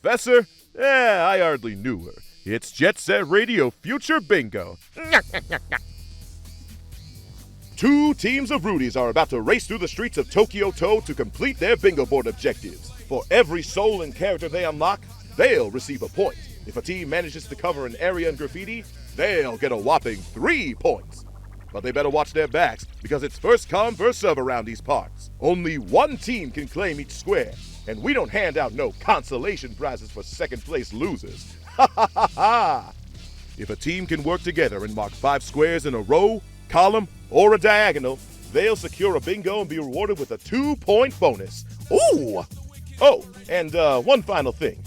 Professor? I hardly knew her. It's Jet Set Radio Future Bingo. Two teams of Rudies are about to race through the streets of Tokyo To to complete their bingo board objectives. For every soul and character they unlock, they'll receive a point. If a team manages to cover an area in graffiti, they'll get a whopping 3 points. But they better watch their backs, because it's first come, first serve around these parts. Only one team can claim each square, and we don't hand out no consolation prizes for second place losers. Ha ha ha ha! If a team can work together and mark 5 squares in a row, column, or a diagonal, they'll secure a bingo and be rewarded with a 2-point bonus. Ooh! Oh, and one final thing.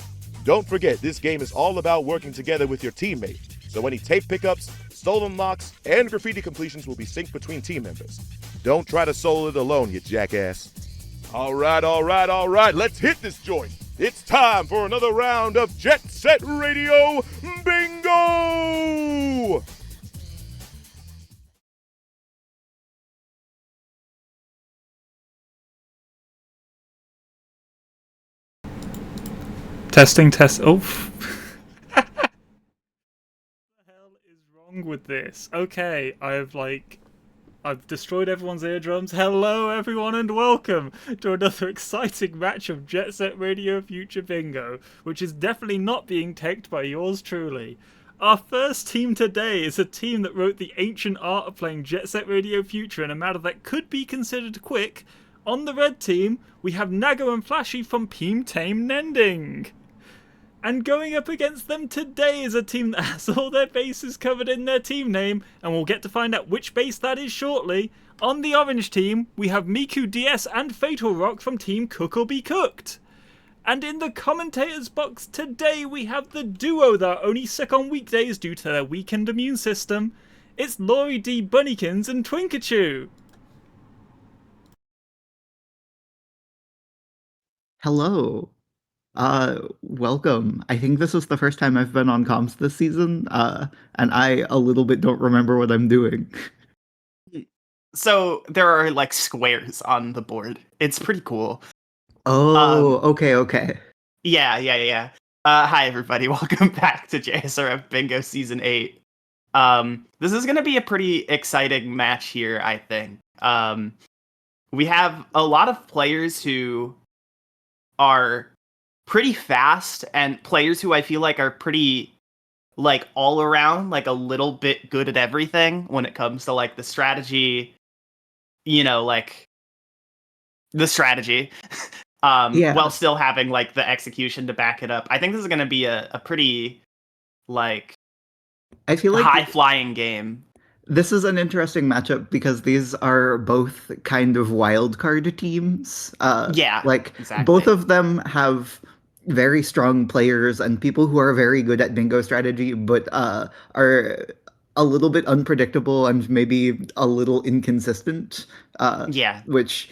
Don't forget, this game is all about working together with your teammate. So any tape pickups, stolen locks, and graffiti completions will be synced between team members. Don't try to solo it alone, you jackass. All right, let's hit this joint. It's time for another round of Jet Set Radio Bingo! Testing. Oh. What the hell is wrong with this? Okay, I've destroyed everyone's eardrums. Hello, everyone, and welcome to another exciting match of Jet Set Radio Future Bingo, which is definitely not being teched by yours truly. Our first team today is a team that wrote the ancient art of playing Jet Set Radio Future in a manner that could be considered quick. On the red team, we have Nago and Flashy from Peam Tame Nending. And going up against them today is a team that has all their bases covered in their team name, and we'll get to find out which base that is shortly. On the orange team, we have Miku DS and Fatal Rock from Team Cook or Be Cooked. And in the commentators box today, we have the duo that are only sick on weekdays due to their weakened immune system. It's Laurie D. Bunnykins and Twinkachu. Hello. Welcome. I think this is the first time I've been on comms this season, and I a little bit don't remember what I'm doing. So there are like squares on the board. It's pretty cool. Oh, okay. Yeah. Hi everybody, welcome back to JSRF Bingo Season 8. This is gonna be a pretty exciting match here, I think. We have a lot of players who are pretty fast and players who I feel like are pretty like all around, like a little bit good at everything when it comes to like the strategy, like the strategy, while still having like the execution to back it up. I think this is going to be a pretty like I feel like high flying game. This is an interesting matchup because these are both kind of wild card teams. Exactly. Both of them have very strong players and people who are very good at bingo strategy, but are a little bit unpredictable and maybe a little inconsistent. Which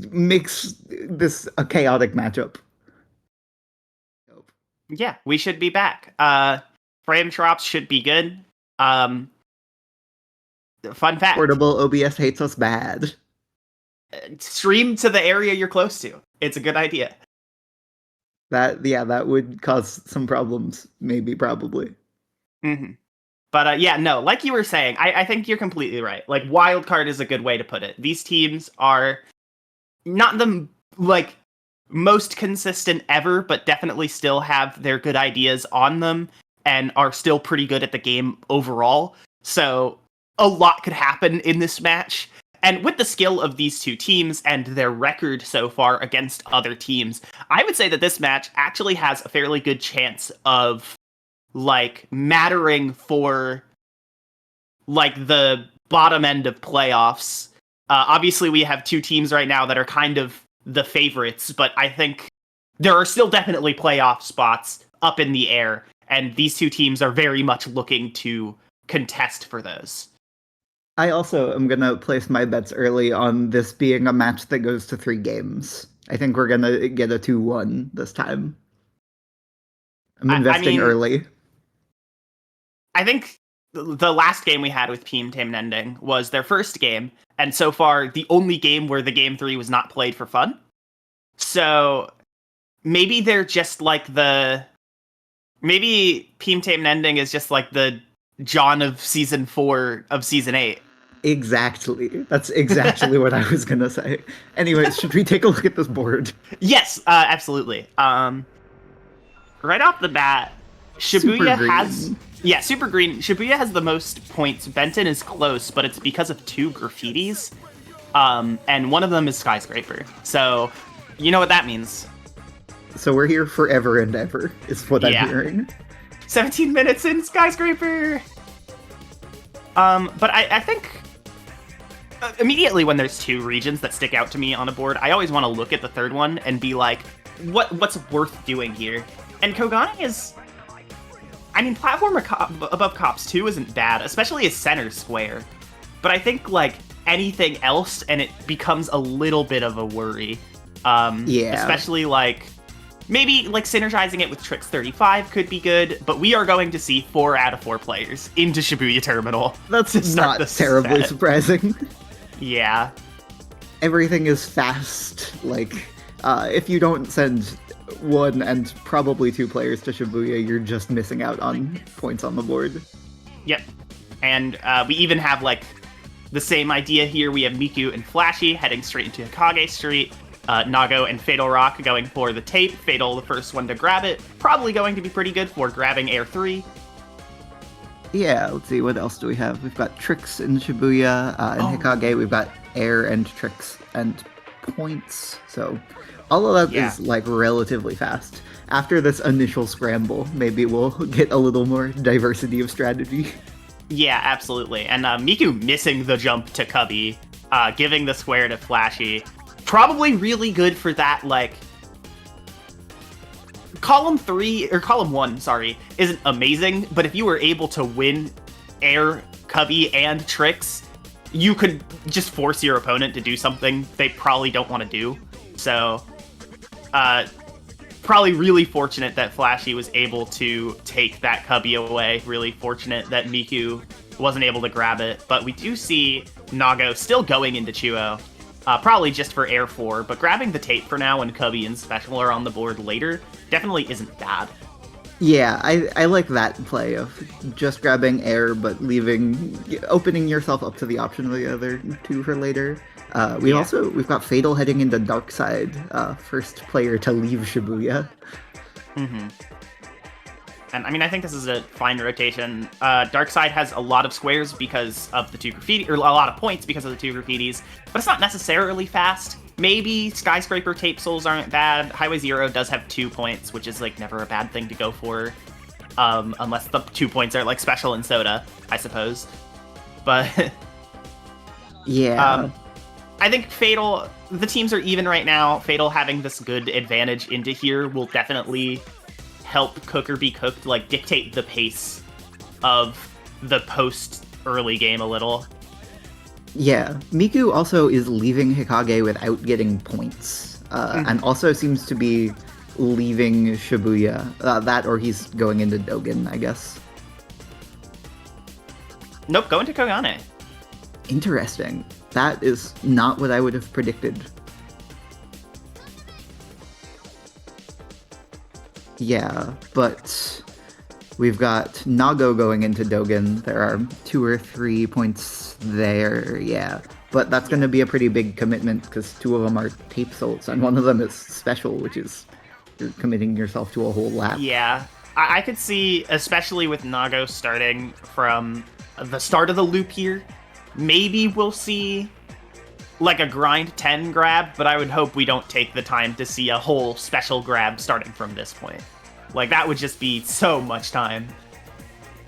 makes this a chaotic matchup. Yeah, we should be back. Frame drops should be good. Fun fact. Portable OBS hates us bad. Stream to the area you're close to. It's a good idea. That would cause some problems, probably. Mm-hmm. But no, like you were saying, I think you're completely right. Like, wildcard is a good way to put it. These teams are not the, like, most consistent ever, but definitely still have their good ideas on them and are still pretty good at the game overall. So a lot could happen in this match. And with the skill of these two teams and their record so far against other teams, I would say that this match actually has a fairly good chance of, like, mattering for, like, the bottom end of playoffs. Obviously, we have two teams right now that are kind of the favorites, but I think there are still definitely playoff spots up in the air, and these two teams are very much looking to contest for those. I also am going to place my bets early on this being a match that goes to 3 games. I think we're going to get a 2-1 this time. I'm investing early. I think the last game we had with Peam Tame Nending was their first game, and so far the only game where the game 3 was not played for fun. So maybe they're just like maybe Peam Tame Nending is just like the John of season 4 of season 8. Exactly. That's exactly what I was gonna say. Anyways, should we take a look at this board? Yes, absolutely. Right off the bat, Shibuya has... Yeah, super green. Shibuya has the most points. Benton is close, but it's because of 2 graffitis. And one of them is Skyscraper. So, you know what that means. So we're here forever and ever, is what I'm hearing. 17 minutes in Skyscraper! But I think... immediately when there's 2 regions that stick out to me on a board, I always want to look at the third one and be like, what's worth doing here? And Kogane is... I mean, platform above Cops 2 isn't bad, especially as center square. But I think, like, anything else, and it becomes a little bit of a worry. Especially, like, maybe, like, synergizing it with Tricks 35 could be good, but we are going to see 4 out of 4 players into Shibuya Terminal. That's not terribly surprising. Yeah. Everything is fast. Like, if you don't send 1 and probably 2 players to Shibuya, you're just missing out on points on the board. Yep. And we even have, like, the same idea here. We have Miku and Flashy heading straight into Hokage Street. Nago and Fatal Rock going for the tape. Fatal, the first one to grab it. Probably going to be pretty good for grabbing Air 3. Yeah, let's see, what else do we have? We've got Tricks in Shibuya. In Hokage, we've got Air and Tricks and points. So all of that is, like, relatively fast. After this initial scramble, maybe we'll get a little more diversity of strategy. Yeah, absolutely. And Miku missing the jump to Cubby, giving the square to Flashy. Probably really good for that, like... Column 1, sorry, isn't amazing, but if you were able to win Air, Cubby, and Tricks, you could just force your opponent to do something they probably don't want to do. So, probably really fortunate that Flashy was able to take that Cubby away. Really fortunate that Miku wasn't able to grab it. But we do see Nago still going into Chuo. Probably just for Air 4, but grabbing the tape for now when Cubby and Special are on the board later definitely isn't bad. Yeah, I like that play of just grabbing Air, but opening yourself up to the option of the other 2 for later. We've got Fatal heading into Dark Side, first player to leave Shibuya. Mm-hmm. And I mean, I think this is a fine rotation. Dark Side has a lot of squares because of the 2 graffiti, or a lot of points because of the 2 graffitis, but it's not necessarily fast. Maybe Skyscraper Tape Souls aren't bad. Highway Zero does have 2 points, which is, like, never a bad thing to go for. Unless the 2 points are, like, Special and Soda, I suppose. But... yeah. I think Fatal... The teams are even right now. Fatal having this good advantage into here will definitely help Cook or Be Cooked, like, dictate the pace of the post-early game a little. Yeah, Miku also is leaving Hokage without getting points, and also seems to be leaving Shibuya. That or he's going into Dogen, I guess. Nope, going to Kogane. Interesting. That is not what I would have predicted. Yeah, but we've got Nago going into Dogen. There are 2 or 3 points there, yeah. But that's going to be a pretty big commitment because 2 of them are tape salts and 1 of them is special, which is you're committing yourself to a whole lap. Yeah, I could see, especially with Nago starting from the start of the loop here, maybe we'll see like a grind 10 grab, but I would hope we don't take the time to see a whole special grab starting from this point. Like, that would just be so much time.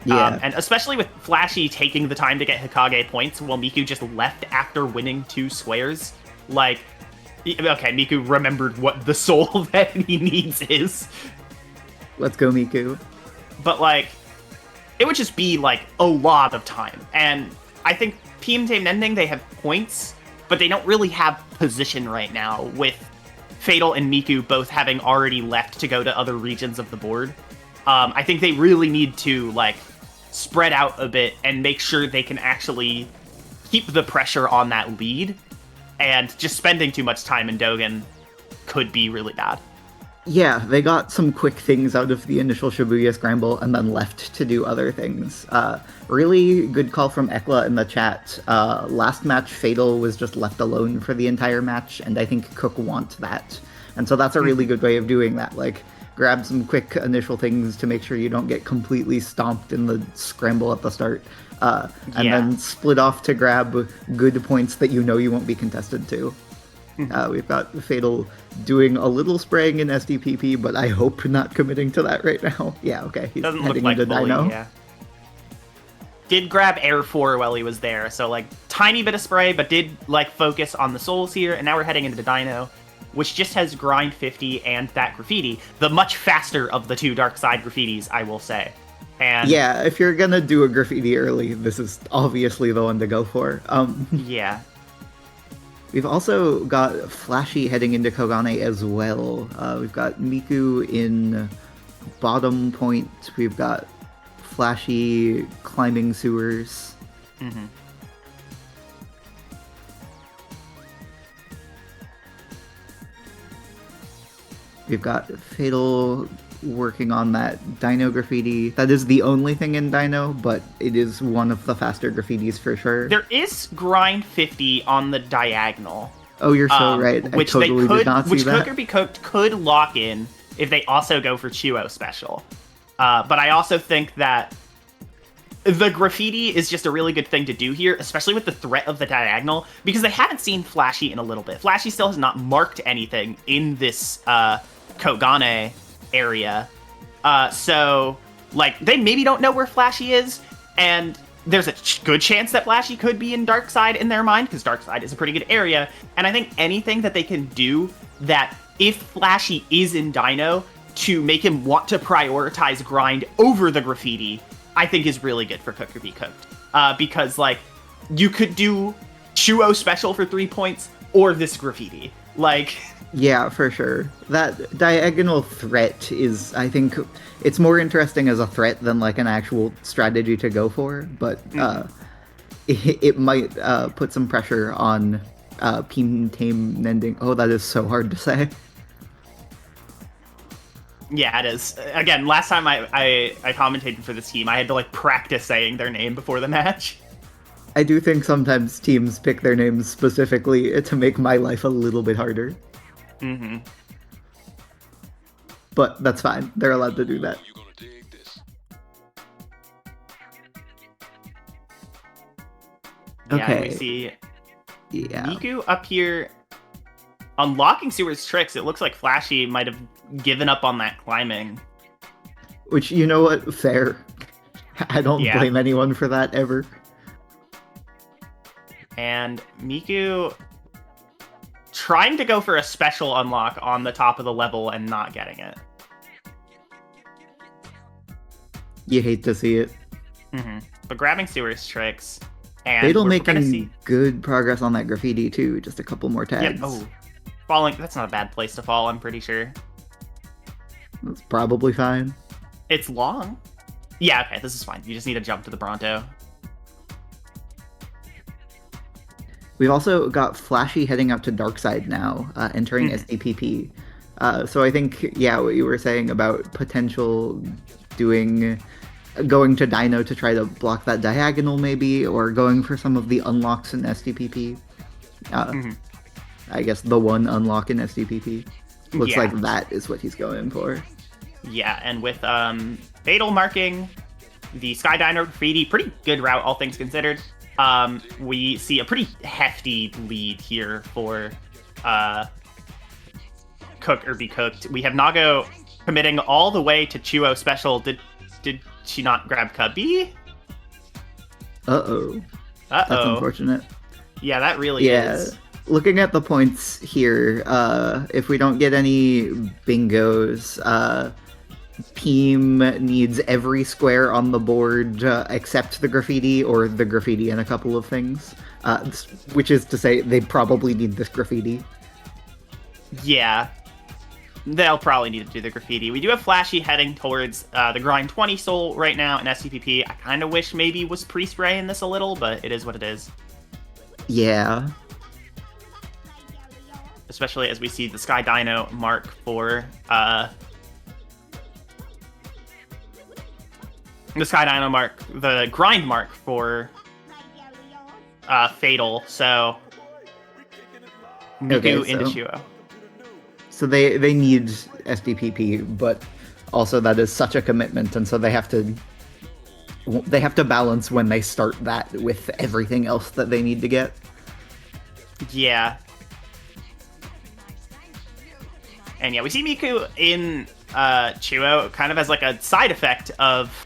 Yeah. And especially with Flashy taking the time to get Hokage points while Miku just left after winning 2 squares. Like, okay, Miku remembered what the soul that he needs is. Let's go, Miku. But, like, it would just be, like, a lot of time. And I think Peam Tame Nending, they have points, but they don't really have position right now, with Fatal and Miku both having already left to go to other regions of the board. I think they really need to, like, spread out a bit and make sure they can actually keep the pressure on that lead. And just spending too much time in Dogen could be really bad. Yeah, they got some quick things out of the initial Shibuya Scramble and then left to do other things. Really good call from Ekla in the chat. Last match, Fatal was just left alone for the entire match, and I think Cook wants that. And so that's a really good way of doing that. Like, grab some quick initial things to make sure you don't get completely stomped in the scramble at the start. And then split off to grab good points that you know you won't be contested to. We've got Fatal doing a little spraying in SDPP, but I hope not committing to that right now. Yeah, okay. He's Doesn't heading look like into fully, Dino. yeah. Did grab Air 4 while he was there, so like tiny bit of spray, but did like focus on the souls here, and now we're heading into the Dino, which just has grind 50 and that graffiti, the much faster of the two dark side graffitis, I will say. And Yeah, if you're gonna do a graffiti early, this is obviously the one to go for. yeah. We've also got Flashy heading into Kogane as well. We've got Miku in bottom point. We've got Flashy climbing sewers. Mm-hmm. We've got Fatal working on that Dino graffiti. That is the only thing in Dino, but it is one of the faster graffitis for sure. There is grind 50 on the diagonal. Oh, you're so right. Which I totally they could, did not see which that. Cook or Be Cooked could lock in if they also go for Chuo special. But I also think that the graffiti is just a really good thing to do here, especially with the threat of the diagonal, because they haven't seen Flashy in a little bit. Flashy still has not marked anything in this Kogane area. So, like, they maybe don't know where Flashy is, and there's a good chance that Flashy could be in Darkside in their mind, because Darkside is a pretty good area, and I think anything that they can do that, if Flashy is in Dino, to make him want to prioritize grind over the graffiti, I think is really good for Cook or Be Cooked. Because, like, you could do Chuo special for 3 points, or this graffiti. Like... Yeah, for sure. That diagonal threat is, I think, it's more interesting as a threat than like an actual strategy to go for, but it might put some pressure on Peam Tame Nending. Oh, that is so hard to say. Yeah, it is. Again, last time I commentated for this team, I had to like practice saying their name before the match. I do think sometimes teams pick their names specifically to make my life a little bit harder. Mm-hmm. But that's fine. They're allowed to do that. Yeah, Okay. we see Yeah. Miku up here unlocking Sewer's tricks. It looks like Flashy might have given up on that climbing. Which, you know what? Fair. I don't Yeah. blame anyone for that ever. And Miku trying to go for a special unlock on the top of the level and not getting it. You hate to see it. Mm-hmm. But grabbing Sewer's tricks. And Fatal we're gonna making see... good progress on that graffiti too. Just a couple more tags. Yeah, oh. Falling, that's not a bad place to fall, I'm pretty sure. That's probably fine. It's long. Yeah, okay, this is fine. You just need to jump to the Bronto. We've also got Flashy heading up to Darkside now, entering SDPP. So I think, yeah, what you were saying about potential going to Dino to try to block that diagonal maybe, or going for some of the unlocks in SDPP. I guess the one unlock in SDPP. Looks like that is what he's going for. Yeah, and with Fatal marking the Sky Dino graffiti, pretty good route, all things considered. We see a pretty hefty lead here for Cook or Be Cooked. We have Nago committing all the way to Chuo special. Did she not grab Cubby? Uh-oh. Uh-oh. That's unfortunate. Yeah, that really is. Looking at the points here, if we don't get any bingos, Peam needs every square on the board except the graffiti, or the graffiti and a couple of things. Which is to say, they probably need this graffiti. Yeah. They'll probably need to do the graffiti. We do have Flashy heading towards the grind 20 soul right now in SCPP. I kind of wish maybe was pre-spraying this a little, but it is what it is. Yeah. especially as we see the Sky Dino mark for the grind mark for Fatal. So Miku into Chuo. So they need SDPP, but also that is such a commitment, and so they have to balance when they start that with everything else that they need to get. Yeah. And yeah, we see Miku in Chuo kind of as like a side effect of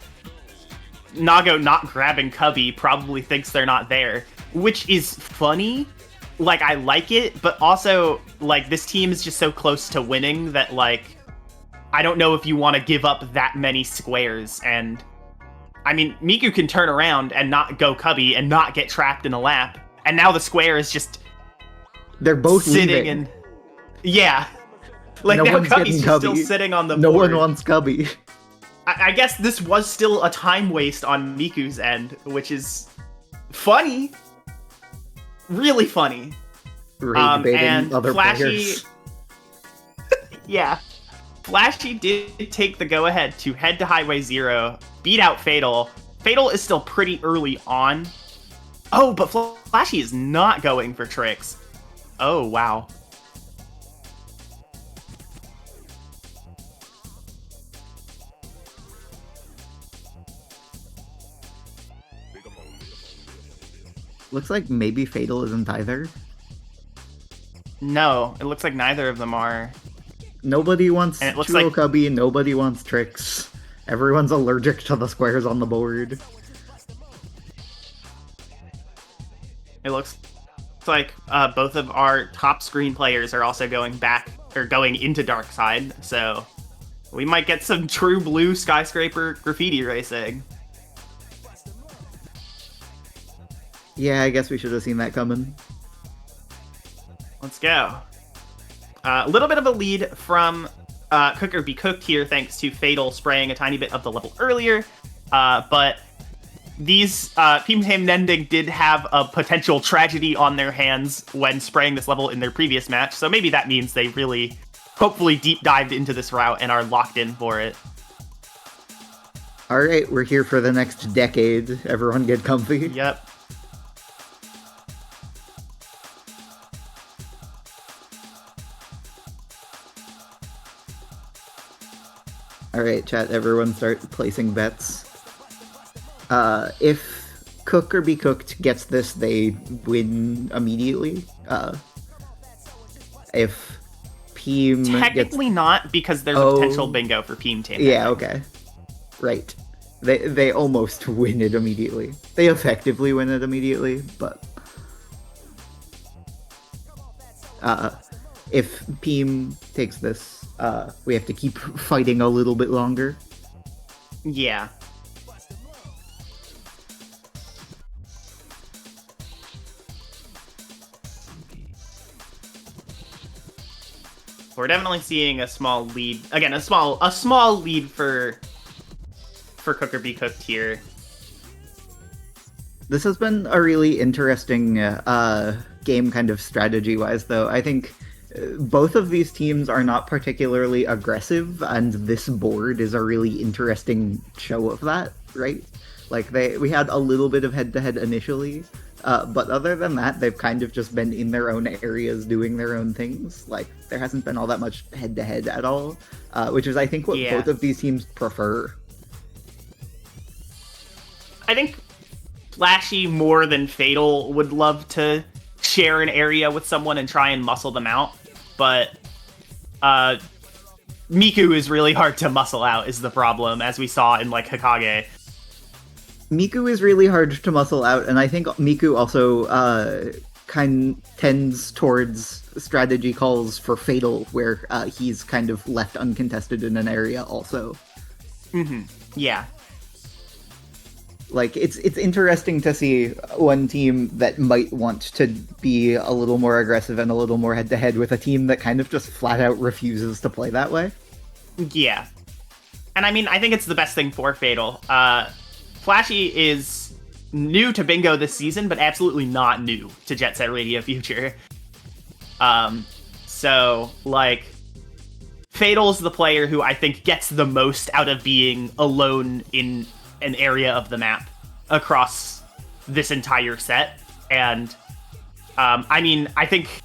Nago not grabbing Cubby, probably thinks they're not there, which is funny. Like, I like it, but also, like, this team is just so close to winning that, like, I don't know if you want to give up that many squares. And I mean, Miku can turn around and not go Cubby and not get trapped in a lap, and now the square is just they're both sitting leaving. and yeah, like No now one's Cubby's getting just Cubby. still sitting on the No board. one wants Cubby. I guess this was still a time waste on Miku's end, which is funny, really funny. Rage baiting and other Flashy, players. yeah, Flashy did take the go-ahead to head to Highway 0, beat out Fatal. Fatal is still pretty early on. Oh, but Flashy is not going for tricks. Oh, wow. Looks like maybe Fatal isn't either. No, it looks like neither of them are. Nobody wants And it looks Chuo like- Cubby, nobody wants tricks. Everyone's allergic to the squares on the board. It looks like both of our top screen players are also going into Dark Side, so we might get some true blue skyscraper graffiti racing. Yeah, I guess we should have seen that coming. Let's go. A little bit of a lead from Cook or Be Cooked here, thanks to Fatal spraying a tiny bit of the level earlier. But these Peam Tame Nending did have a potential tragedy on their hands when spraying this level in their previous match, so maybe that means they really, hopefully, deep dived into this route and are locked in for it. Alright, we're here for the next decade. Everyone get comfy. Yep. Alright, chat, everyone start placing bets. If Cook or Be Cooked gets this, they win immediately. If Peam Technically not, because there's a potential bingo for Peam Tame. Yeah, okay. Right. They almost win it immediately. They effectively win it immediately, but... if Peam takes this, we have to keep fighting a little bit longer. Yeah. We're definitely seeing a small lead. Again, a small lead for Cook or Be Cooked here. This has been a really interesting game, kind of strategy-wise, though. I think both of these teams are not particularly aggressive, and this board is a really interesting show of that, right? Like, we had a little bit of head-to-head initially, but other than that, they've kind of just been in their own areas doing their own things. Like, there hasn't been all that much head-to-head at all, which is, I think, what both of these teams prefer. I think Flashy, more than Fatal, would love to share an area with someone and try and muscle them out, but Miku is really hard to muscle out, is the problem, as we saw in, like, Hokage. Miku is really hard to muscle out, and I think Miku also tends towards strategy calls for Fatal, where he's kind of left uncontested in an area also. Mm-hmm. Yeah. Like, it's interesting to see one team that might want to be a little more aggressive and a little more head-to-head with a team that kind of just flat-out refuses to play that way. Yeah. And I mean, I think it's the best thing for Fatal. Flashy is new to Bingo this season, but absolutely not new to Jet Set Radio Future. So, like, Fatal's the player who I think gets the most out of being alone in an area of the map across this entire set. And, I mean, I think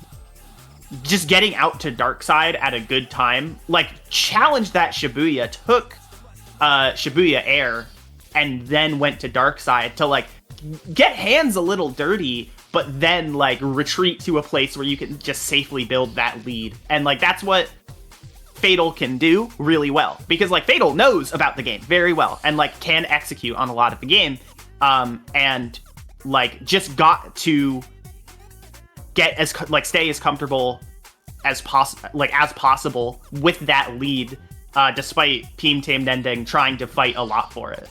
just getting out to Darkside at a good time, like, challenged that Shibuya, took Shibuya Air, and then went to Darkside to, like, get hands a little dirty, but then, like, retreat to a place where you can just safely build that lead. And, like, that's what Fatal can do really well. Because, like, Fatal knows about the game very well, and, like, can execute on a lot of the game. And, like, just got to get stay as comfortable as possible with that lead, despite Peam Tame Nending trying to fight a lot for it.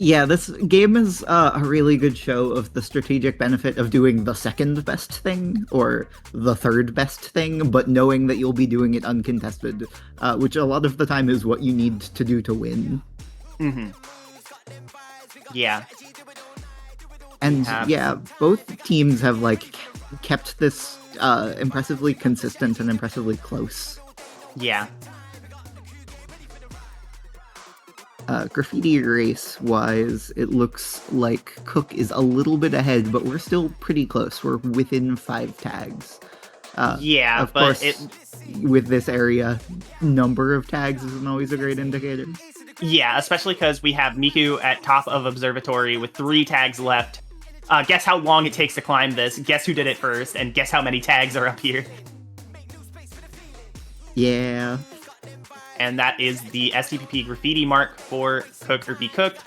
Yeah, this game is a really good show of the strategic benefit of doing the second best thing, or the third best thing, but knowing that you'll be doing it uncontested, which a lot of the time is what you need to do to win. Mm-hmm. Yeah. And yeah, both teams have, like, kept this impressively consistent and impressively close. Yeah. Graffiti race-wise, it looks like Cook is a little bit ahead, but we're still pretty close. We're within 5 tags. Yeah, of but course, with this area, number of tags isn't always a great indicator. Yeah, especially because we have Miku at top of Observatory with 3 tags left. Guess how long it takes to climb this, guess who did it first, and guess how many tags are up here. Yeah. And that is the STPP graffiti mark for Cook or Be Cooked.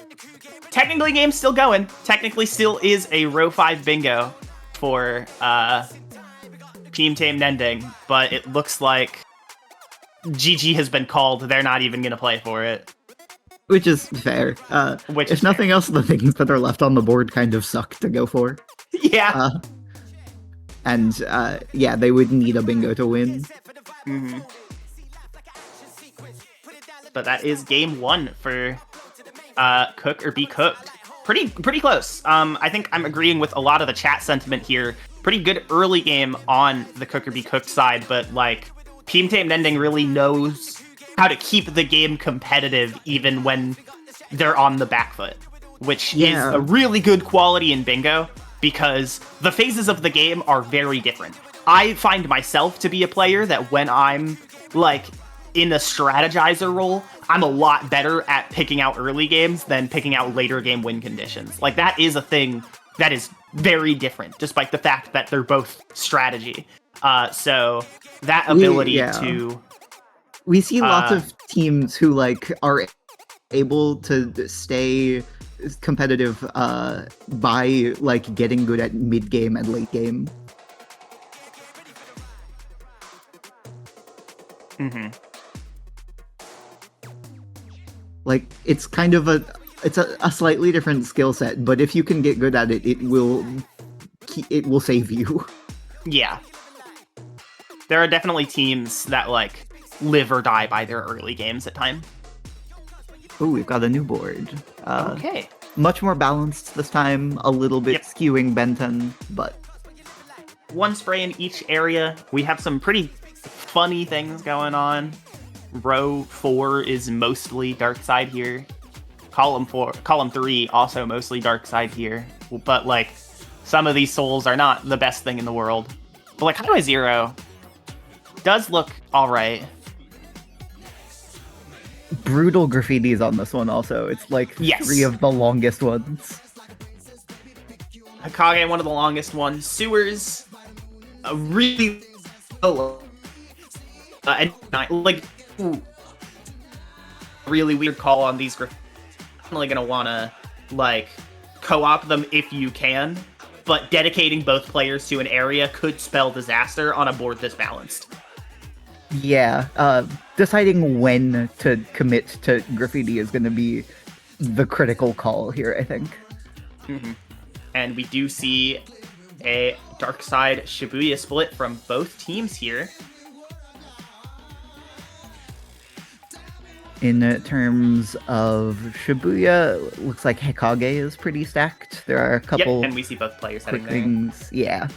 Technically, game's still going. Technically, still is a row 5 bingo for Peam Tame Nending, but it looks like GG has been called. They're not even going to play for it. Which is fair. If nothing else, the things that are left on the board kind of suck to go for. Yeah. Yeah, they would need a bingo to win. Mm-hmm. But that is game 1 for Cook or Be Cooked. Pretty close. I think I'm agreeing with a lot of the chat sentiment here. Pretty good early game on the Cook or Be Cooked side, but, like, Peam Tame Nending really knows how to keep the game competitive even when they're on the back foot, which is a really good quality in bingo because the phases of the game are very different. I find myself to be a player that when I'm, like, in a strategizer role, I'm a lot better at picking out early games than picking out later game win conditions. Like, that is a thing that is very different, despite the fact that they're both strategy. So that ability to... We see lots of teams who, like, are able to stay competitive by, like, getting good at mid-game and late game. Mm-hmm. Like, it's kind of a slightly different skill set, but if you can get good at it, it will save you. Yeah. There are definitely teams that, like, live or die by their early games at time. Oh, we've got a new board. Okay. Much more balanced this time, a little bit skewing Benton, but... 1 spray in each area. We have some pretty funny things going on. Row 4 is mostly dark side here. Column 3 also mostly dark side here. But, like, some of these souls are not the best thing in the world. But, like, Highway 0 does look alright. Brutal graffitis on this one also. It's like 3 of the longest ones. Hokage, one of the longest ones. Sewers, a really and like really weird call on these. Definitely gonna wanna, like, co-op them if you can, but dedicating both players to an area could spell disaster on a board this balanced. Yeah, deciding when to commit to graffiti is going to be the critical call here, I think. Mm-hmm. And we do see a dark side Shibuya split from both teams here. In terms of Shibuya, looks like Hokage is pretty stacked. There are a couple... Yep, and we see both players heading things. Yeah.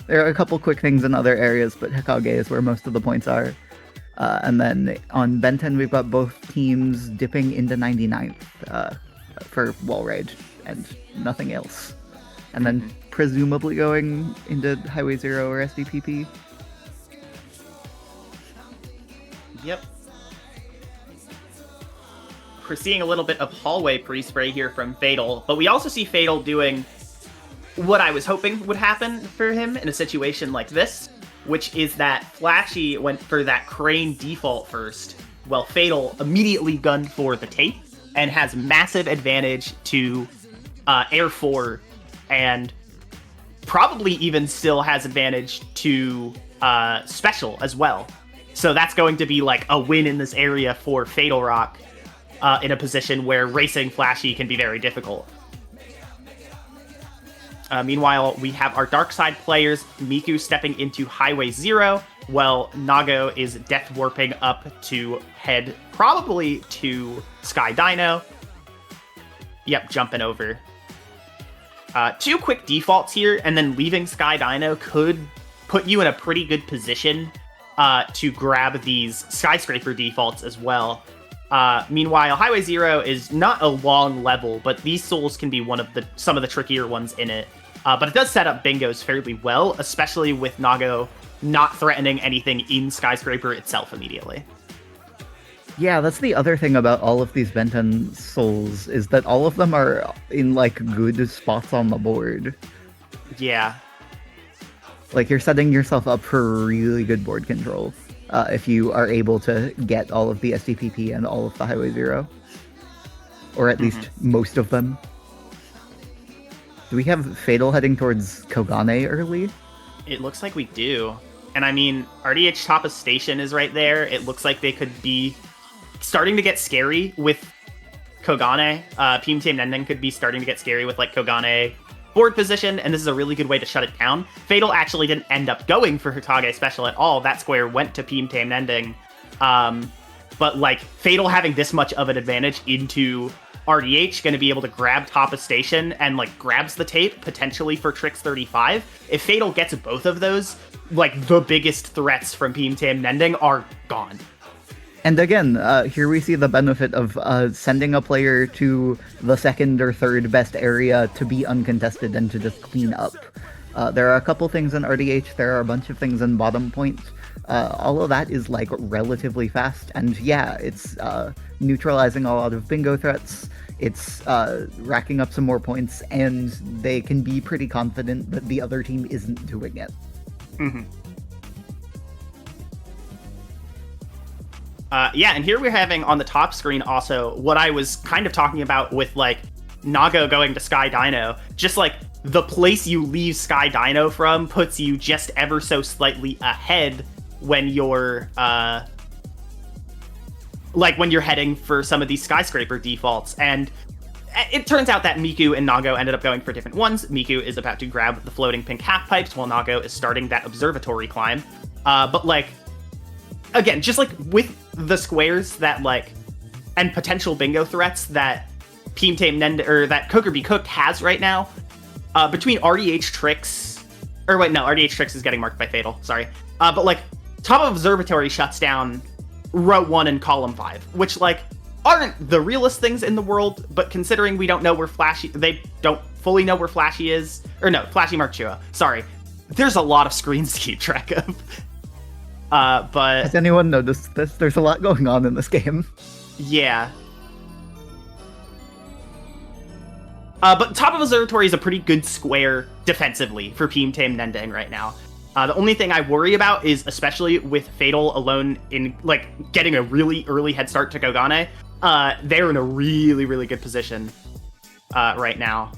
There are a couple quick things in other areas, but Hikage is where most of the points are. And then on Ben 10, we've got both teams dipping into 99th for wall raid and nothing else. And then presumably going into Highway 0 or SDPP. Yep. We're seeing a little bit of hallway pre-spray here from Fatal, but we also see Fatal doing what I was hoping would happen for him in a situation like this, which is that Flashy went for that Crane default first, while Fatal immediately gunned for the tape and has massive advantage to Air 4, and probably even still has advantage to Special as well. So that's going to be like a win in this area for Fatal Rock in a position where racing Flashy can be very difficult. Meanwhile, we have our Dark Side players, Miku stepping into Highway 0, while Nago is death warping up to head probably to Sky Dino. Yep, jumping over. 2 quick defaults here, and then leaving Sky Dino could put you in a pretty good position to grab these Skyscraper defaults as well. Meanwhile, Highway 0 is not a long level, but these souls can be some of the trickier ones in it. But it does set up bingos fairly well, especially with Nago not threatening anything in Skyscraper itself immediately. Yeah, that's the other thing about all of these Benton souls, is that all of them are in, like, good spots on the board. Yeah. Like, you're setting yourself up for really good board control if you are able to get all of the SDPP and all of the Highway 0. Or at least most of them. Do we have Fatal heading towards Kogane early? It looks like we do. And I mean, RDH top of station is right there. It looks like they could be starting to get scary with Kogane. Peam Tame Nending could be starting to get scary with like Kogane board position, and this is a really good way to shut it down. Fatal actually didn't end up going for Hikage Special at all. That square went to Peam Tame Nending. But like Fatal having this much of an advantage into RDH, going to be able to grab top of station and like grabs the tape potentially for Tricks 35. If Fatal gets both of those, like the biggest threats from Peam Tame Nending are gone. And again, here we see the benefit of sending a player to the second or third best area to be uncontested and to just clean up. There are a couple things in RDH, there are a bunch of things in bottom point. All of that is like relatively fast, and yeah, it's neutralizing a lot of bingo threats, it's racking up some more points, and they can be pretty confident that the other team isn't doing it. Mm-hmm. Yeah, and here we're having on the top screen also what I was kind of talking about with like Nago going to Sky Dino. Just like the place you leave Sky Dino from puts you just ever so slightly ahead when you're when you're heading for some of these Skyscraper defaults. And it turns out that Miku and Nago ended up going for different ones. Miku is about to grab the floating pink half pipes while Nago is starting that observatory climb. But like, again, just like with the squares that like, and potential bingo threats that Peam Tame Nending, or that Cooker Be Cooked has right now, between RDH Tricks, or wait, no, RDH Tricks is getting marked by Fatal, sorry. But like, Top of Observatory shuts down Row 1 and Column 5, which like, aren't the realest things in the world, but considering we don't know where Flashy, they don't fully know where Flashy is, or no, Flashy Mark Chua, sorry. There's a lot of screens to keep track of. But has anyone noticed this? There's a lot going on in this game. Yeah. But Top of Observatory is a pretty good square defensively for Peam Tame Nending right now. The only thing I worry about is, especially with Fatal alone in like getting a really early head start to Kogane, they're in a really, really good position right now.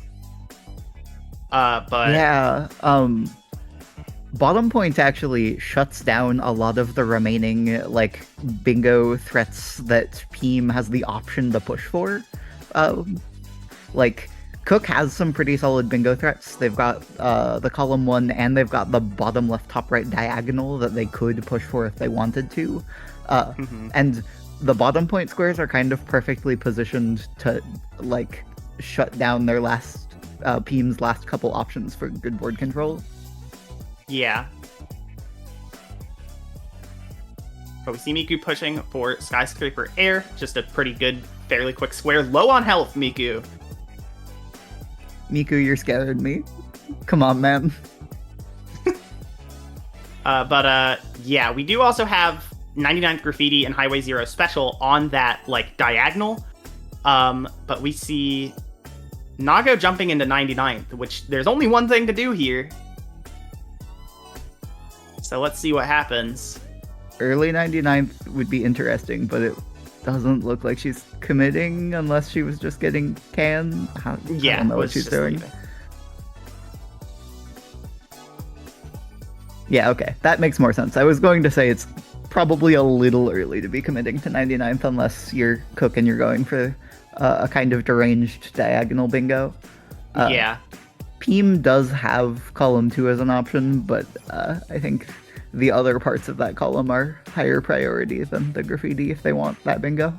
But yeah, Bottom Point actually shuts down a lot of the remaining, like, bingo threats that Peam has the option to push for. Like, Cook has some pretty solid bingo threats. They've got the column 1, and they've got the bottom left, top right diagonal that they could push for if they wanted to. And the bottom point squares are kind of perfectly positioned to, like, shut down their Peam's last couple options for good board control. Yeah. But we see Miku pushing for Skyscraper Air. Just a pretty good, fairly quick square. Low on health, Miku. Miku, you're scaring me. Come on, man. Yeah, we do also have 99th Graffiti and Highway Zero Special on that, like, diagonal. But we see Nago jumping into 99th, which there's only one thing to do here. So let's see what happens. Early 99th would be interesting, but it doesn't look like she's committing unless she was just getting canned. I don't know what she's doing. Leaving. Yeah, okay. That makes more sense. I was going to say it's probably a little early to be committing to 99th unless you're Cook and you're going for a kind of deranged diagonal bingo. Yeah. Peam does have column 2 as an option, but I think the other parts of that column are higher priority than the graffiti if they want that bingo.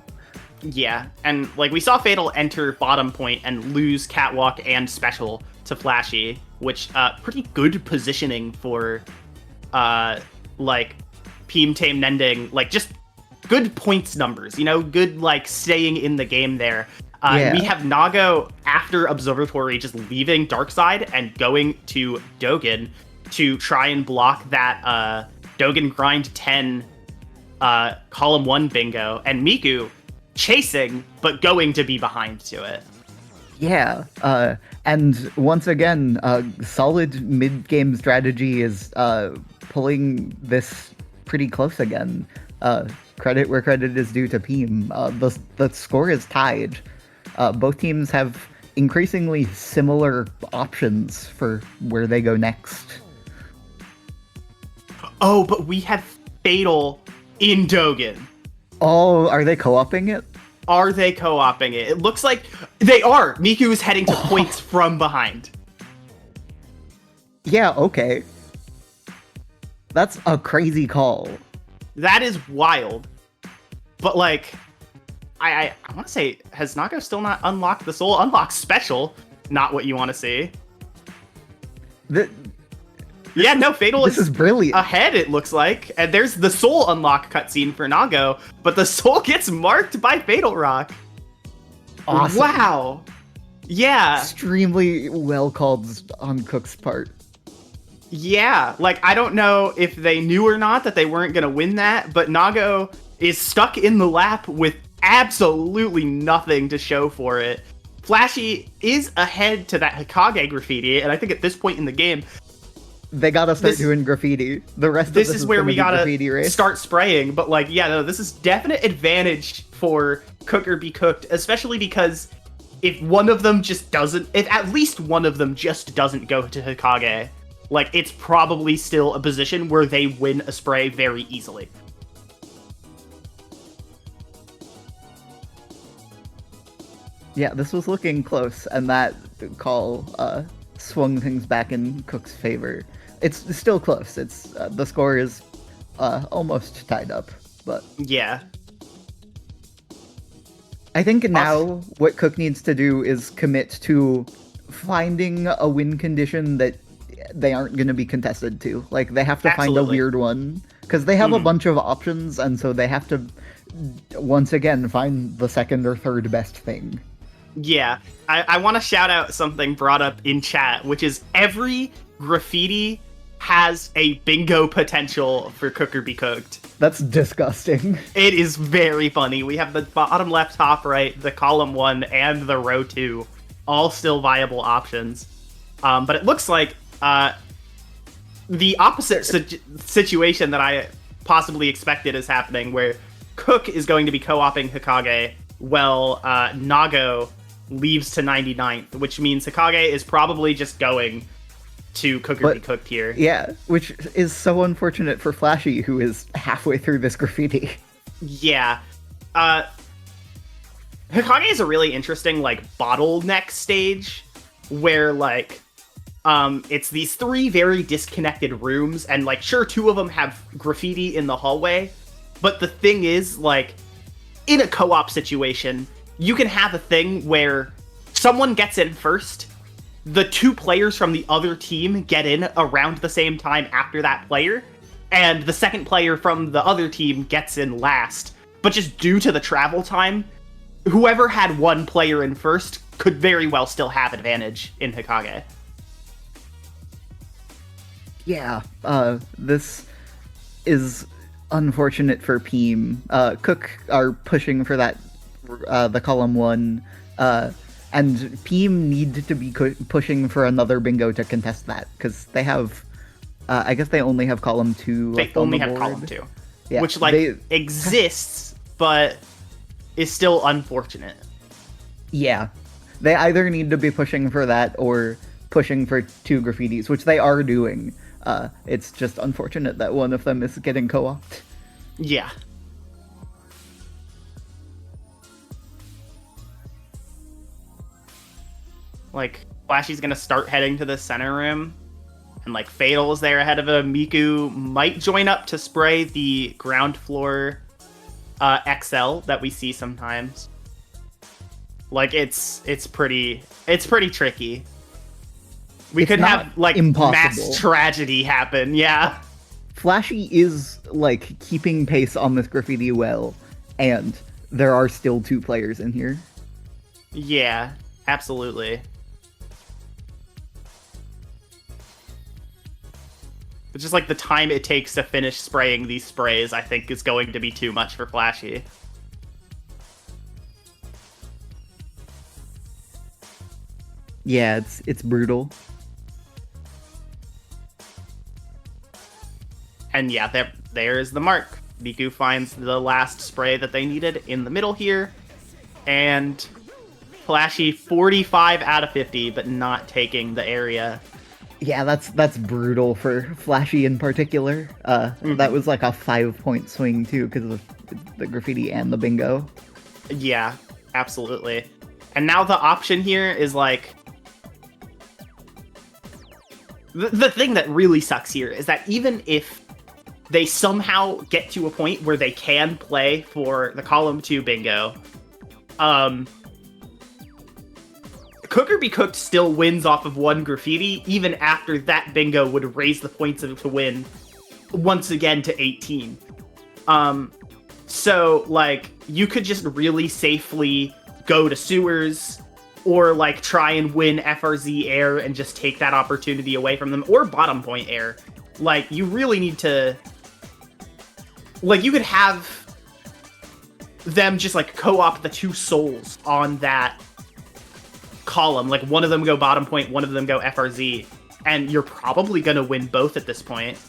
Yeah, and like we saw Fatal enter bottom point and lose Catwalk and Special to Flashy, which pretty good positioning for like Peam Tame Nending, like just good points numbers, you know, good like staying in the game there. Yeah. We have Nago after Observatory just leaving Darkside and going to Dogen to try and block that Dogen grind 10 column 1 bingo, and Miku chasing but going to be behind to it. Yeah, and once again, solid mid-game strategy is pulling this pretty close again. Credit where credit is due to Peam. The score is tied. Both teams have increasingly similar options for where they go next. Oh, but we have Fatal in Dogen. Oh, are they co-oping it? Are they co-oping it? It looks like they are. Miku is heading to points from behind. Yeah, okay. That's a crazy call. That is wild. But like, I want to say, has Nago still not unlocked the Soul Unlock Special? Not what you want to see. Yeah, no, Fatal This is brilliant. ahead, it looks like. And there's the Soul Unlock cutscene for Nago, but the Soul gets marked by Fatal Rock. Awesome. Wow. Yeah. Extremely well called on Cook's part. Yeah. Like, I don't know if they knew or not that they weren't going to win that, but Nago is stuck in the lap with absolutely nothing to show for it. Flashy is ahead to that Hokage graffiti, and I think at this point in the game, They gotta start doing graffiti. The rest of this is where we gotta graffiti race. start spraying. But like, yeah, no, this is definite advantage for Cook or Be Cooked, especially because if one of them just doesn't, if at least one of them just doesn't go to Hokage, like it's probably still a position where they win a spray very easily. Yeah, this was looking close, and that call swung things back in Cook's favor. It's still close. It's the score is almost tied up, but Yeah. I think now what Cook needs to do is commit to finding a win condition that they aren't going to be contested to. Like, they have to find a Absolutely. weird one, because they have a bunch of options, and so they have to, once again, find the second or third best thing. Yeah, I want to shout out something brought up in chat, which is every graffiti has a bingo potential for Cook or Be Cooked. That's disgusting. It is very funny. We have the bottom left, top right, the column 1, and the row 2, all still viable options. But it looks like the opposite situation that I possibly expected is happening, where Cook is going to be co-oping Hokage, while Nago leaves to 99th, which means Hokage is probably just going to Cook or Be Cooked here. Yeah, which is so unfortunate for Flashy, who is halfway through this graffiti. Yeah. Hokage is a really interesting, like, bottleneck stage, where, like, it's these 3 very disconnected rooms, and, like, sure, 2 of them have graffiti in the hallway, but the thing is, like, in a co-op situation, you can have a thing where someone gets in first, the two players from the other team get in around the same time after that player, and the second player from the other team gets in last. But just due to the travel time, whoever had one player in first could very well still have advantage in Hokage. Yeah, this is unfortunate for Peam. Cook are pushing for that, the column 1, and Peam need to be pushing for another bingo to contest that, because they have, I guess they only have column 2 They left on only the have board. column 2, Yeah, which exists, but is still unfortunate. Yeah, they either need to be pushing for that or pushing for 2 graffitis, which they are doing. It's just unfortunate that one of them is getting co-opted. Yeah. Like, Flashy's gonna start heading to the center room, and like Fatal is there ahead of him. Miku might join up to spray the ground floor XL that we see sometimes. Like, it's pretty tricky. We could have like impossible. Mass tragedy happen, yeah. Flashy is, like, keeping pace on this graffiti well, and there are still 2 players in here. Yeah, absolutely. It's just like the time it takes to finish spraying these sprays, I think, is going to be too much for Flashy. Yeah, it's brutal. And yeah, there's the mark. Miku finds the last spray that they needed in the middle here. And Flashy 45 out of 50, but not taking the area. Yeah, that's brutal for Flashy in particular. That was like a 5-point swing too, because of the graffiti and the bingo. Yeah, absolutely. And now the option here is like... The thing that really sucks here is that even if they somehow get to a point where they can play for the column 2 bingo, Cook or Be Cooked still wins off of 1 graffiti, even after that bingo would raise the points to win once again to 18. So, like, you could just really safely go to sewers, or, like, try and win FRZ air and just take that opportunity away from them, or bottom point air. Like, you really need to... Like, you could have them just, like, co-op the 2 souls on that column. Like, one of them go bottom point, one of them go FRZ, and you're probably gonna win both at this point.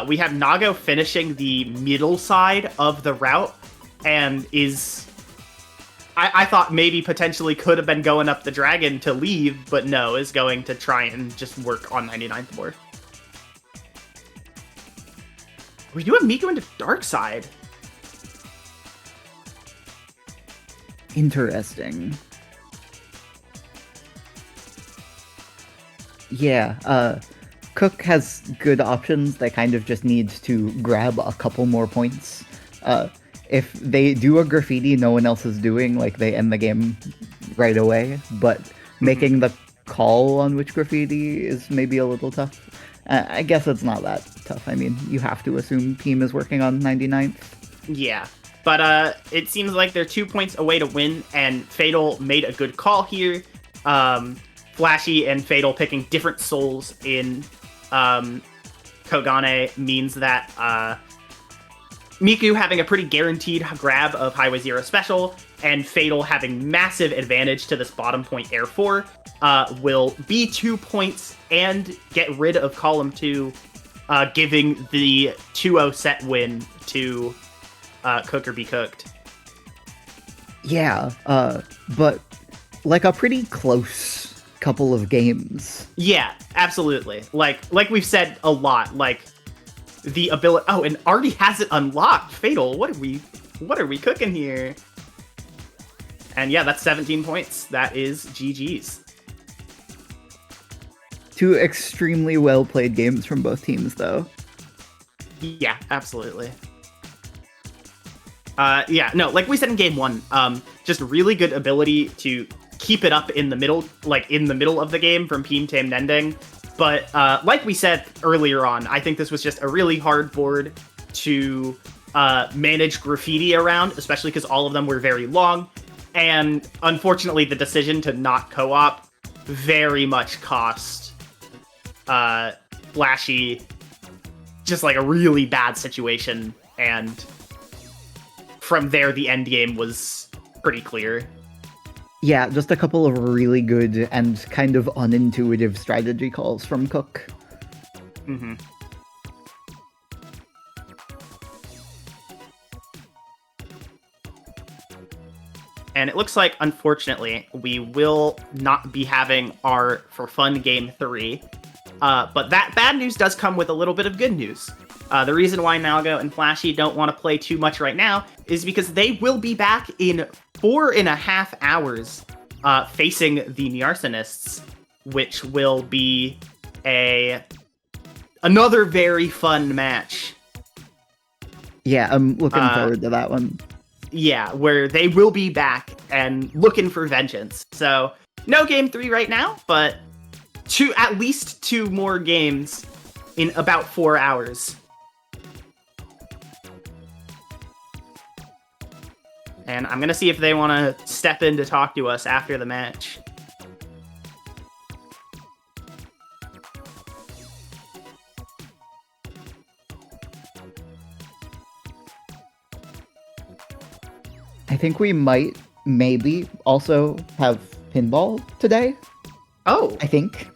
We have Nago finishing the middle side of the route, and is... I thought maybe potentially could have been going up the dragon to leave, but no, is going to try and just work on 99th board. We do have Miku into Dark Side. Interesting. Yeah, Cook has good options. They kind of just need to grab a couple more points. If they do a graffiti no one else is doing, like, they end the game right away, but making the call on which graffiti is maybe a little tough. I guess it's not that tough. I mean, you have to assume Peam is working on 99th. Yeah, but it seems like they're 2 points away to win, and Fatal made a good call here. Flashy and Fatal picking different souls in Kogane means that Miku having a pretty guaranteed grab of Highway Zero Special, and Fatal having massive advantage to this bottom point Air 4, will be 2 points and get rid of Column 2, giving the 2-0 set win to Cook or Be Cooked. Yeah, but like a pretty close couple of games. Yeah, absolutely. Like we've said a lot, like the ability. Oh, and already has it unlocked. Fatal. What are we cooking here? And yeah, that's 17 points. That is GG's. 2 extremely well played games from both teams, though. Yeah, absolutely. Yeah, no, like we said in game 1, just really good ability to keep it up in the middle, like in the middle of the game from Peam Tame Nending. But like we said earlier on, I think this was just a really hard board to manage graffiti around, especially because all of them were very long. And unfortunately, the decision to not co-op very much cost Flashy just like a really bad situation. And from there, the end game was pretty clear. Yeah, just a couple of really good and kind of unintuitive strategy calls from Cook. Mm-hmm. And it looks like, unfortunately, we will not be having our For Fun Game 3. But that bad news does come with a little bit of good news. The reason why Nago and Flashy don't want to play too much right now is because they will be back in 4.5 hours facing the Nearsonists, which will be another very fun match. Yeah, I'm looking forward to that one. Yeah, where they will be back and looking for vengeance. So, no Game 3 right now, but at least 2 more games in about 4 hours. And I'm going to see if they want to step in to talk to us after the match. I think we might maybe also have pinball today. Oh, I think.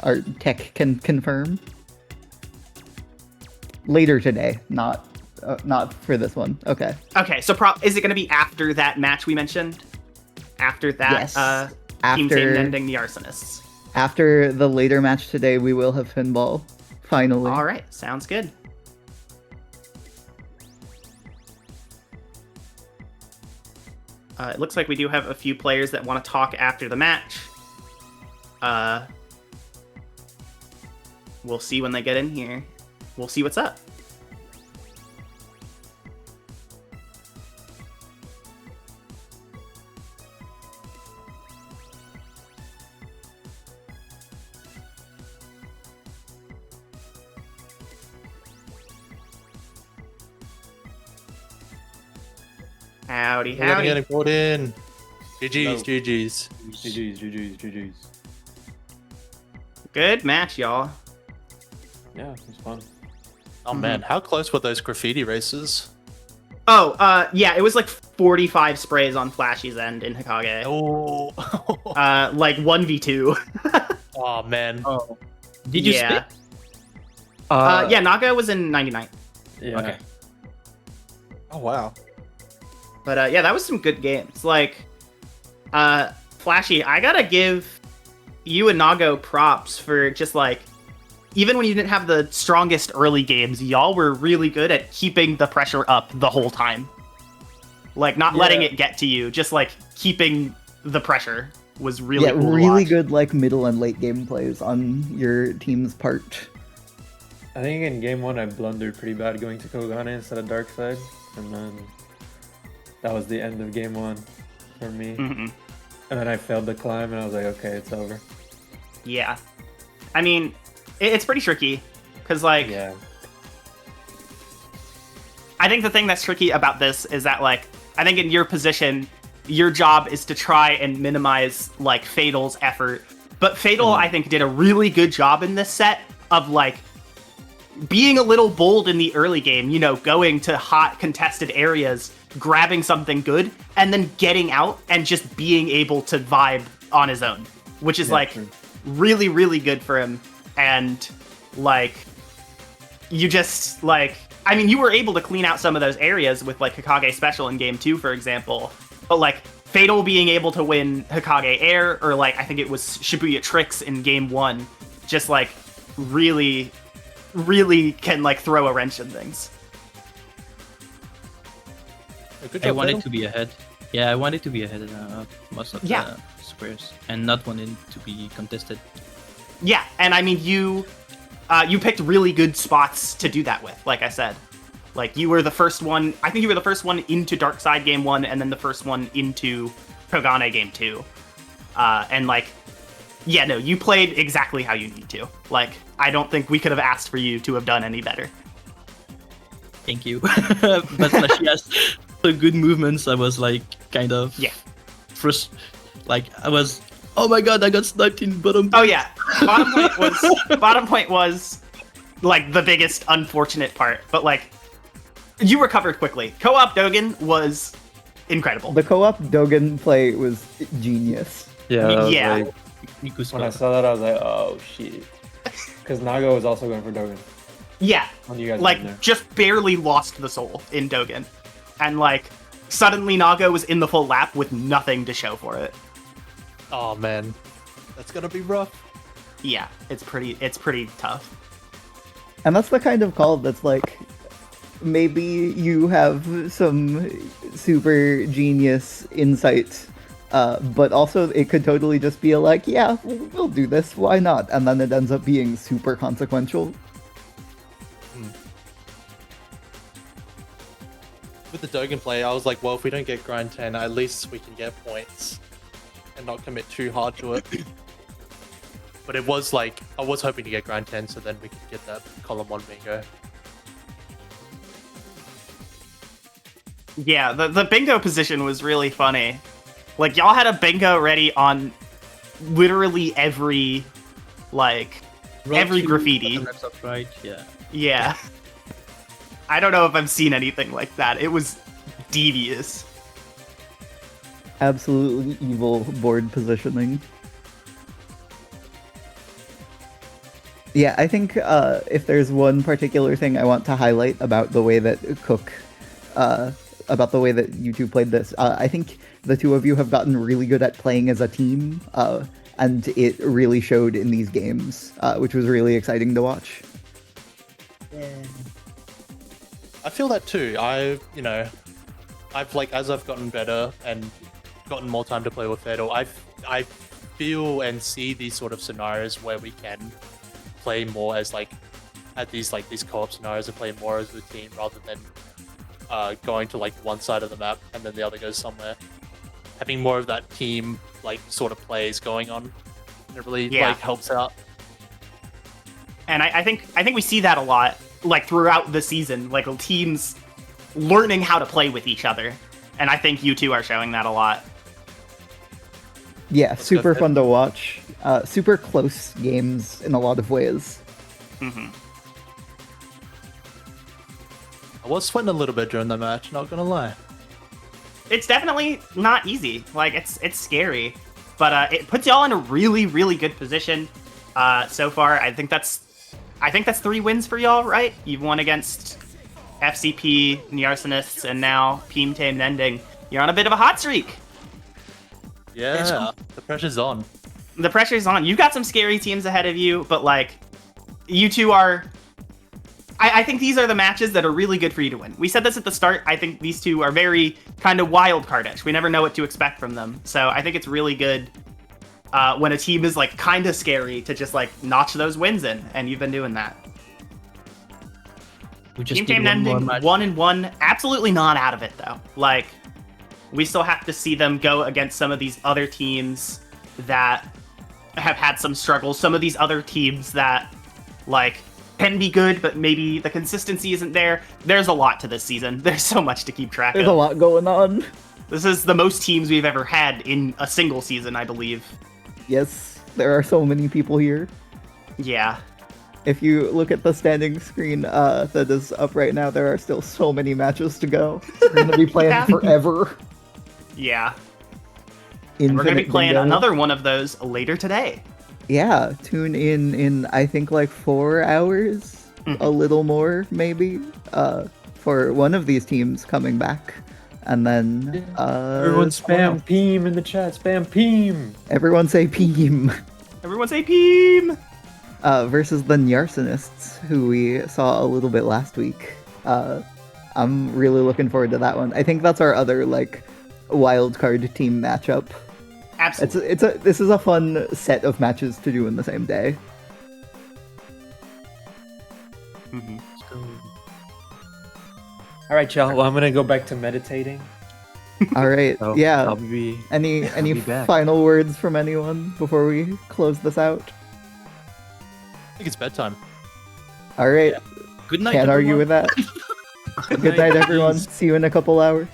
Our tech can confirm. Later today, not for this one. Okay. Okay, so is it going to be after that match we mentioned? After that, Yes. Peam Tame Nending the Arsonists. After the later match today, we will have pinball. Finally. All right, sounds good. It looks like we do have a few players that want to talk after the match. We'll see when they get in here. We'll see what's up. Howdy, We're gonna howdy. get it brought in. GG's, No. GG's. GG's. Good match, y'all. Yeah, it was fun. Oh man, how close were those graffiti races? Oh, yeah, it was like 45 sprays on Flashy's end in Hokage. Oh, Like 1v2. oh man. Oh, Did you Yeah. spit? Yeah, Naga was in 99. yeah. Okay. Oh wow. But yeah, that was some good games. Like, Flashy, I gotta give you and Nago props for just like, even when you didn't have the strongest early games, y'all were really good at keeping the pressure up the whole time. Like, not letting it get to you, just like keeping the pressure was really cool to really watch. good like middle and late game plays on your team's part. I think in game 1 I blundered pretty bad going to Kogane instead of Darkside, and then that was the end of game 1 for me. Mhm. And then I failed the climb, and I was like, okay, it's over. Yeah. I mean, it's pretty tricky, because like, Yeah. I think the thing that's tricky about this is that, like, I think in your position, your job is to try and minimize, like, Fatal's effort. But Fatal, I think, did a really good job in this set of, like, being a little bold in the early game, you know, going to hot contested areas, grabbing something good, and then getting out and just being able to vibe on his own, which is, Yeah, like, true. really, really good for him. And, like, you just, like, I mean, you were able to clean out some of those areas with, like, Hokage Special in Game 2, for example. But, like, Fatal being able to win Hokage Air, or, like, I think it was Shibuya Tricks in Game 1, just, like, really, really can, like, throw a wrench in things. Good I job, wanted Fatal. to be ahead. Yeah, I wanted to be ahead of most of Yeah. the squares and not wanting to be contested. Yeah, and I mean, you picked really good spots to do that with, like I said. Like, you were the first one, I think you were the first one into Dark Side Game 1, and then the first one into Kogane game 2. And like, yeah, no, you played exactly how you need to. Like, I don't think we could have asked for you to have done any better. Thank you. But she has the good movements. I was like kind of like I was. Oh my god! I got sniped in bottom. Oh yeah, bottom point was like the biggest unfortunate part, but like you recovered quickly. Co-op Dogen was incredible. The co-op Dogen play was genius. Yeah. That was Yeah. like, when I saw that, I was like, oh shit. Because Nago was also going for Dogen. Yeah, When you guys were in there. like just barely lost the soul in Dogen, and like suddenly Nago was in the full lap with nothing to show for it. Oh man, that's gonna be rough. Yeah, it's pretty tough. And that's the kind of call that's like, maybe you have some super genius insight, but also it could totally just be like, yeah, we'll do this, why not? And then it ends up being super consequential. With the Dogen play, I was like, well, if we don't get grind 10, at least we can get points and not commit too hard to it. But it was like, I was hoping to get grind 10 so then we could get that column 1 bingo. Yeah, the bingo position was really funny. Like, y'all had a bingo ready on literally every, like, every graffiti. Right? Yeah. Yeah. I don't know if I've seen anything like that. It was devious. Absolutely evil board positioning. Yeah, I think if there's one particular thing I want to highlight about the way that about the way that you two played this, I think the two of you have gotten really good at playing as a team, and it really showed in these games, which was really exciting to watch. I feel that too. I've like, as I've gotten better and gotten more time to play with Fatal, I feel and see these sort of scenarios where we can play more as like, at these co-op scenarios and play more as a team rather than going to like one side of the map and then the other goes somewhere. Having more of that team like sort of plays going on, it really like helps out. And I think we see that a lot, like throughout the season, like teams learning how to play with each other. And I think you two are showing that a lot. Yeah, super fun to watch. Super close games in a lot of ways. Mm-hmm. I was sweating a little bit during the match, not gonna lie. It's definitely not easy. Like, it's scary. But it puts y'all in a really, really good position so far. I think that's 3 wins for y'all, right? You've won against FCP, Arsonists, and now Peam Tame Nending. You're on a bit of a hot streak. Yeah, the pressure's on. The pressure's on. You've got some scary teams ahead of you, but like, you two are... I think these are the matches that are really good for you to win. We said this at the start. I think these two are very kind of wild card-ish. We never know what to expect from them. So I think it's really good when a team is like kind of scary to just like notch those wins in, and you've been doing that. We just Team Tame Nending 1-1, absolutely not out of it though. Like, we still have to see them go against some of these other teams that have had some struggles. Some of these other teams that like can be good, but maybe the consistency isn't there. There's a lot to this season. There's so much to keep track There's of. a lot going on. This is the most teams we've ever had in a single season, I believe. Yes, there are so many people here. Yeah. If you look at the standing screen that is up right now, there are still so many matches to go. We're going to be playing Yeah. forever. Yeah. And we're going to be playing another one of those later today. Yeah, tune in I think like 4 hours, a little more maybe, for one of these teams coming back. And then Everyone spam Peam in the chat. Spam Peam. Everyone say Peam. Everyone say Peam! Versus the Arsonists, who we saw a little bit last week. I'm really looking forward to that one. I think that's our other like wild card team matchup. Absolutely. This is a fun set of matches to do in the same day. All right, y'all. Well, I'm gonna go back to meditating. All right. So Yeah. I'll be Any be back. final words from anyone before we close this out? I think it's bedtime. All right. good night. Can't argue everyone. with that. Good night, everyone. See you in a couple hours.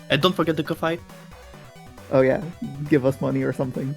And don't forget to go fight. Oh yeah, give us money or something.